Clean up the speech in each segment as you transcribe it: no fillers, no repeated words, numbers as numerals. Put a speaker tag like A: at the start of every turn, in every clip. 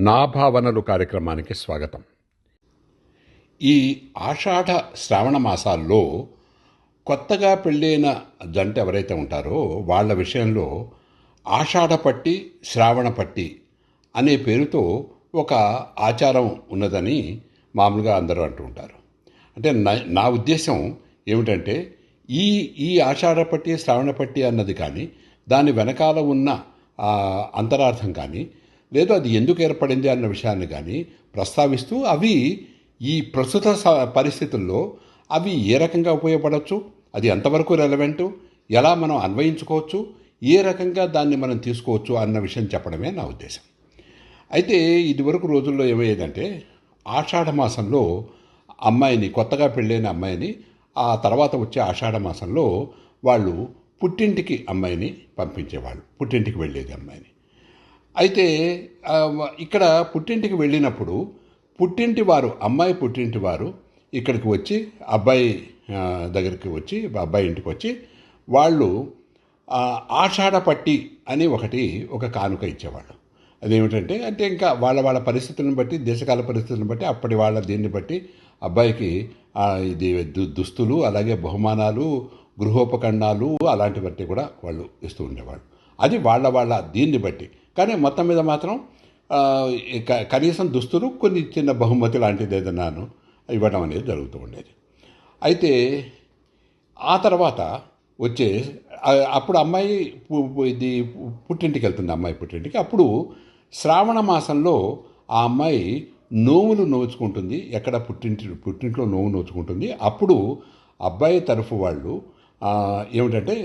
A: నా భావనలు కార్యక్రమానికి స్వాగతం. ఈ ఆషాఢ శ్రావణ మాసాల్లో కొత్తగా పెళ్ళైన జంట ఎవరైతే ఉంటారో వాళ్ళ విషయంలో ఆషాఢ పట్టి శ్రావణ పట్టి అనే పేరుతో ఒక ఆచారం ఉన్నదని మామూలుగా అందరూ అంటూ ఉంటారు. అంటే నా ఉద్దేశం ఏమిటంటే ఈ ఈ ఆషాఢ పట్టి శ్రావణ పట్టి అన్నది కానీ దాని వెనకాల ఉన్న అంతరార్థం కానీ లేదు అది ఎందుకు ఏర్పడింది అన్న విషయాన్ని కానీ ప్రస్తావిస్తూ అవి ఈ ప్రస్తుత పరిస్థితుల్లో అవి ఏ రకంగా ఉపయోగపడవచ్చు, అది ఎంతవరకు రెలవెంటు, ఎలా మనం అన్వయించుకోవచ్చు, ఏ రకంగా దాన్ని మనం తీసుకోవచ్చు అన్న విషయం చెప్పడమే నా ఉద్దేశం. అయితే ఇదివరకు రోజుల్లో ఏమయ్యేదంటే ఆషాఢ మాసంలో అమ్మాయిని, కొత్తగా పెళ్ళైన అమ్మాయిని ఆ తర్వాత వచ్చే ఆషాఢ మాసంలో వాళ్ళు పుట్టింటికి అమ్మాయిని పంపించేవాళ్ళు, పుట్టింటికి వెళ్ళేది అమ్మాయిని. అయితే ఇక్కడ పుట్టింటికి వెళ్ళినప్పుడు పుట్టింటి వారు, అమ్మాయి పుట్టింటి వారు ఇక్కడికి వచ్చి అబ్బాయి దగ్గరికి వచ్చి, అబ్బాయి ఇంటికి వచ్చి వాళ్ళు ఆషాఢ పట్టి అని ఒక కానుక ఇచ్చేవాళ్ళు. అదేమిటంటే అంటే ఇంకా వాళ్ళ పరిస్థితులను బట్టి, దేశకాల పరిస్థితులను బట్టి, అప్పటి వాళ్ళ దీన్ని బట్టి అబ్బాయికి ఇది దుస్తులు, అలాగే బహుమానాలు, గృహోపకరణాలు అలాంటివన్నీ కూడా వాళ్ళు ఇస్తూ ఉండేవాళ్ళు. అది వాళ్ళ దీన్ని బట్టి. కానీ మొత్తం మీద మాత్రం కనీసం దుస్తులు, కొన్ని చిన్న బహుమతి లాంటిది ఏదన్నాను ఇవ్వడం అనేది జరుగుతూ ఉండేది. అయితే ఆ తర్వాత అప్పుడు అమ్మాయి ఇది పుట్టింటికి వెళ్తుంది, అమ్మాయి పుట్టింటికి. అప్పుడు శ్రావణ మాసంలో ఆ అమ్మాయి నోములు నోచుకుంటుంది. ఎక్కడ పుట్టింట్లో నోము నోచుకుంటుంది. అప్పుడు అబ్బాయి తరఫు వాళ్ళు ఏమిటంటే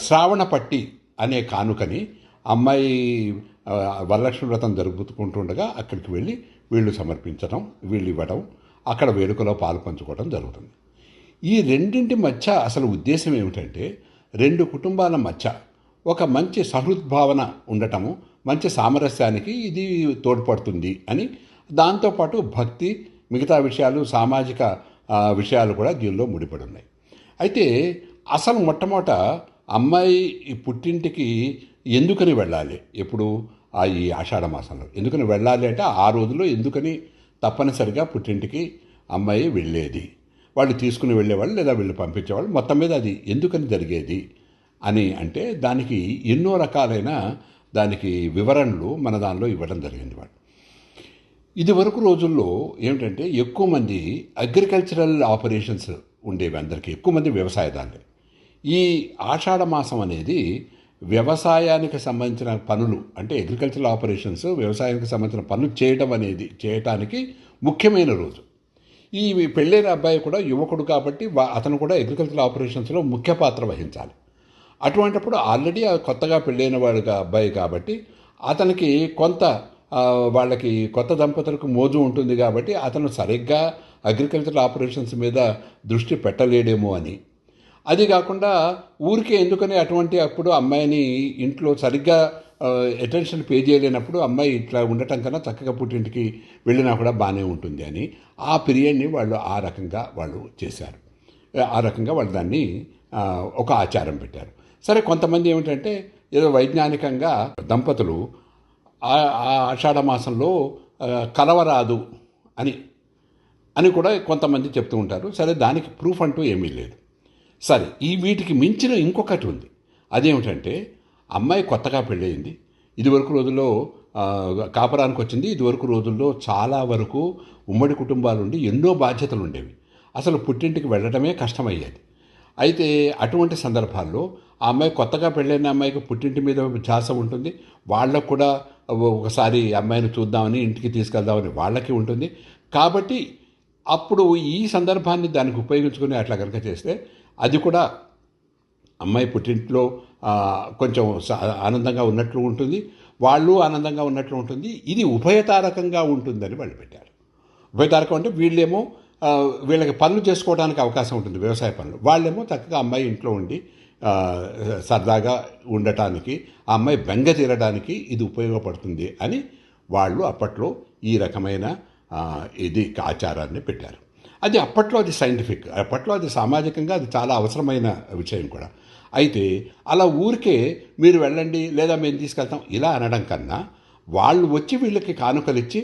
A: శ్రావణ పట్టి అనే కానుకని అమ్మాయి వరలక్ష్మి వ్రతం జరుపుకుంటుండగా అక్కడికి వెళ్ళి వీళ్ళు సమర్పించడం, వీళ్ళు ఇవ్వడం, అక్కడ వేడుకలో పాలు పంచుకోవడం జరుగుతుంది. ఈ రెండింటి మధ్య అసలు ఉద్దేశం ఏమిటంటే రెండు కుటుంబాల మధ్య ఒక మంచి సహృద్భావన ఉండటము, మంచి సామరస్యానికి ఇది తోడ్పడుతుంది అని, దాంతోపాటు భక్తి, మిగతా విషయాలు, సామాజిక విషయాలు కూడా దీనిలో ముడిపడి ఉన్నాయి. అయితే అసలు మొట్టమొదట అమ్మాయి పుట్టింటికి ఎందుకని వెళ్ళాలి, ఎప్పుడు ఈ ఆషాఢ మాసంలో ఎందుకని వెళ్ళాలి అంటే ఆ రోజుల్లో ఎందుకని తప్పనిసరిగా పుట్టింటికి అమ్మాయి వెళ్ళేది, వాళ్ళు తీసుకుని వెళ్ళేవాళ్ళు లేదా వీళ్ళు పంపించేవాళ్ళు, మొత్తం మీద అది ఎందుకని జరిగేది అని అంటే దానికి ఎన్నో రకాలైన దానికి వివరణలు మన దానిలో ఇవ్వడం జరిగింది. వాళ్ళు ఇదివరకు రోజుల్లో ఏమిటంటే ఎక్కువ మంది అగ్రికల్చరల్ ఆపరేషన్స్ ఉండేవి, అందరికీ ఎక్కువ మంది వ్యవసాయదారులే. ఈ ఆషాఢ మాసం అనేది వ్యవసాయానికి సంబంధించిన పనులు, అంటే అగ్రికల్చరల్ ఆపరేషన్స్, వ్యవసాయానికి సంబంధించిన పనులు చేయటానికి ముఖ్యమైన రోజు. ఈ పెళ్ళైన అబ్బాయి కూడా యువకుడు కాబట్టి అతను కూడా అగ్రికల్చరల్ ఆపరేషన్స్లో ముఖ్య పాత్ర వహించాలి. అటువంటిప్పుడు ఆల్రెడీ కొత్తగా పెళ్ళైన వాడు అబ్బాయి కాబట్టి అతనికి కొంత వాళ్ళకి కొత్త దంపతులకు మోజు ఉంటుంది కాబట్టి అతను సరిగ్గా అగ్రికల్చరల్ ఆపరేషన్స్ మీద దృష్టి పెట్టలేడేమో అని, అది కాకుండా ఊరికే ఎందుకని అప్పుడు అమ్మాయిని ఇంట్లో సరిగ్గా అటెన్షన్ పే చేయలేనప్పుడు అమ్మాయి ఇట్లా ఉండటం కన్నా చక్కగా పుట్టింటికి వెళ్ళినా కూడా బాగానే ఉంటుంది అని ఆ పీరియడ్ని వాళ్ళు ఆ రకంగా వాళ్ళు చేశారు. ఆ రకంగా వాళ్ళు దాన్ని ఒక ఆచారం పెట్టారు. సరే, కొంతమంది ఏమిటంటే ఏదో వైజ్ఞానికంగా దంపతులు ఆషాఢ మాసంలో కలవరాదు అని కూడా కొంతమంది చెప్తూ ఉంటారు. సరే, దానికి ప్రూఫ్ అంటూ ఏమీ లేదు. సరే, వీటికి మించిన ఇంకొకటి ఉంది. అదేమిటంటే అమ్మాయి కొత్తగా పెళ్ళయింది, ఇదివరకు రోజుల్లో కాపురానికి వచ్చింది. ఇదివరకు రోజుల్లో చాలా వరకు ఉమ్మడి కుటుంబాలు ఉండి ఎన్నో బాధ్యతలు ఉండేవి, అసలు పుట్టింటికి వెళ్ళడమే కష్టమయ్యేది. అయితే అటువంటి సందర్భాల్లో ఆ అమ్మాయి, కొత్తగా పెళ్ళైన అమ్మాయికి పుట్టింటి మీద ధ్యాస ఉంటుంది, వాళ్ళకు కూడా ఒకసారి అమ్మాయిని చూద్దామని, ఇంటికి తీసుకెళ్దామని వాళ్ళకి ఉంటుంది. కాబట్టి అప్పుడు ఈ సందర్భాన్ని దానికి ఉపయోగించుకుని అట్లా కనుక చేస్తే అది కూడా అమ్మాయి పుట్టింట్లో కొంచెం ఆనందంగా ఉన్నట్లు ఉంటుంది, వాళ్ళు ఆనందంగా ఉన్నట్లు ఉంటుంది, ఇది ఉభయతారకంగా ఉంటుందని వాళ్ళు పెట్టారు. ఉభయతారకం అంటే వీళ్ళేమో వీళ్ళకి పనులు చేసుకోవడానికి అవకాశం ఉంటుంది, వ్యవసాయ పనులు, వాళ్ళేమో చక్కగా అమ్మాయి ఇంట్లో ఉండి సరదాగా ఉండటానికి, ఆ అమ్మాయి బెంగ తీరడానికి ఇది ఉపయోగపడుతుంది అని వాళ్ళు అప్పట్లో ఈ రకమైన ఆచారాన్ని పెట్టారు. అది అప్పట్లో అది సైంటిఫిక్, అప్పట్లో అది సామాజికంగా అది చాలా అవసరమైన విషయం కూడా. అయితే అలా ఊరికే మీరు వెళ్ళండి లేదా మేము తీసుకెళ్తాం ఇలా అనడం కన్నా వాళ్ళు వచ్చి వీళ్ళకి కానుకలిచ్చి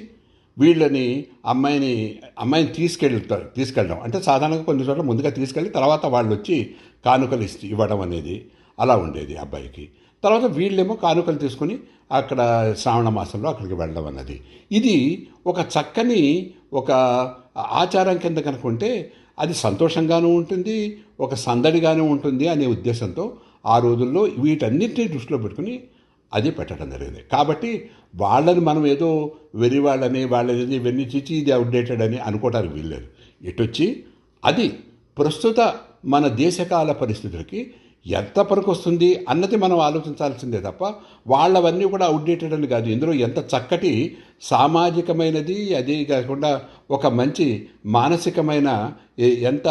A: వీళ్ళని అమ్మాయిని తీసుకెళ్ళడం అంటే సాధారణంగా కొన్ని చోట్ల ముందుగా తీసుకెళ్ళి తర్వాత వాళ్ళు వచ్చి కానుకలు ఇవ్వడం అనేది అలా ఉండేది అబ్బాయికి. తర్వాత వీళ్ళేమో కానుకలు తీసుకుని అక్కడ శ్రావణ మాసంలో అక్కడికి వెళ్ళడం అన్నది. ఇది ఒక చక్కని ఒక ఆచారం కింద కనుకుంటే అది సంతోషంగానూ ఉంటుంది, ఒక సందడిగానూ ఉంటుంది అనే ఉద్దేశంతో ఆ రోజుల్లో వీటన్నిటిని దృష్టిలో పెట్టుకుని అది పెట్టడం జరిగింది. కాబట్టి వాళ్ళని మనం ఏదో వెర్రివాళ్ళని వాళ్ళని ఇవన్నీ చిచి ఇది అవుట్డేటెడ్ అని అనుకోవడానికి వీల్లేదు. ఎటొచ్చి అది ప్రస్తుత మన దేశకాల పరిస్థితులకి ఎంత పనికొస్తుంది అన్నది మనం ఆలోచించాల్సిందే తప్ప వాళ్ళవన్నీ కూడా అవుట్డేటెడ్ అని కాదు. ఇందులో ఎంత చక్కటి సామాజికమైనది, అదే కాకుండా ఒక మంచి మానసికమైన ఎంత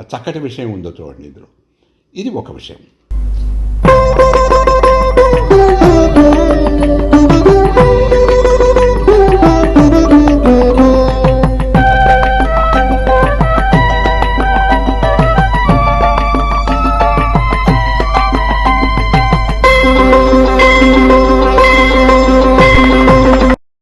A: చక్కటి విషయం ఉందో చూడండి ఇందులో. ఇది ఒక విషయం.